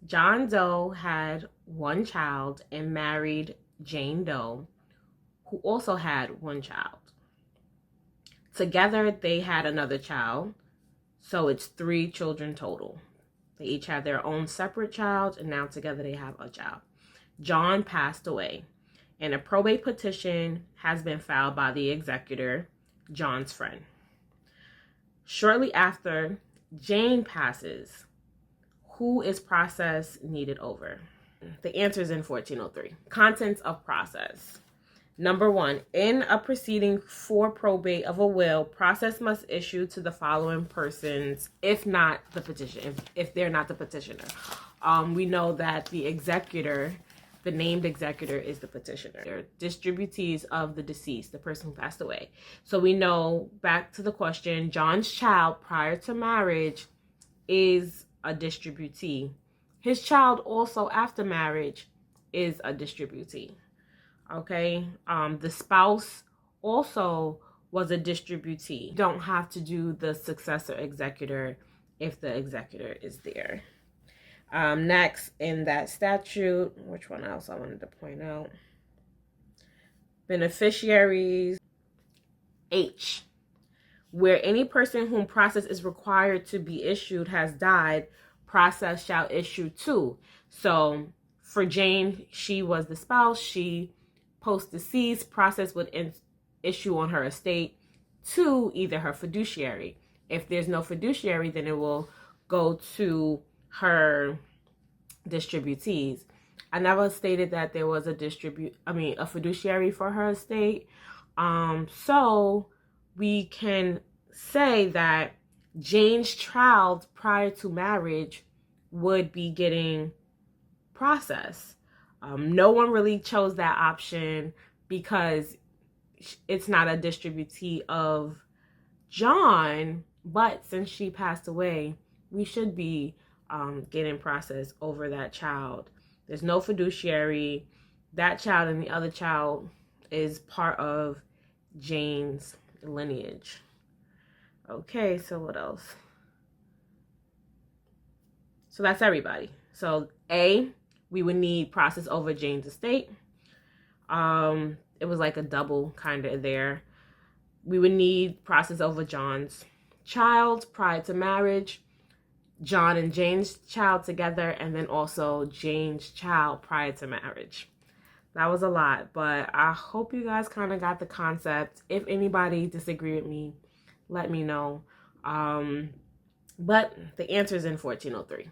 John Doe had one child and married Jane Doe, who also had one child. Together, they had another child, so it's 3 children total. They each had their own separate child, and now together they have a child. John passed away, and a probate petition has been filed by the executor, John's friend. Shortly after Jane passes, who is process needed over? The answer is in 1403. Contents of process. Number 1, in a proceeding for probate of a will, process must issue to the following persons, if not the petitioner, if they're not the petitioner. We know that the executor, the named executor, is the petitioner. They're distributees of the deceased, the person who passed away. So we know, back to the question, John's child prior to marriage is a distributee. His child also after marriage is a distributee. Okay, the spouse also was a distributee. You don't have to do the successor executor if the executor is there. Next, in that statute, which one else I wanted to point out? Beneficiaries. H, where any person whom process is required to be issued has died, process shall issue to. So for Jane, she was the spouse. She post-deceased, process would issue on her estate to either her fiduciary. If there's no fiduciary, then it will go to her distributees. I never stated that there was a fiduciary for her estate. So we can say that Jane's child prior to marriage would be getting process. No one really chose that option because it's not a distributee of John, but since she passed away, we should be getting process over that child. There's no fiduciary. That child and the other child is part of Jane's lineage. Okay, so what else? So that's everybody. So A, we would need process over Jane's estate. It was like a double kind of there. We would need process over John's child prior to marriage, John and Jane's child together, and then also Jane's child prior to marriage. That was a lot, but I hope you guys kind of got the concept. If anybody disagree with me, let me know. But the answer is in 1403.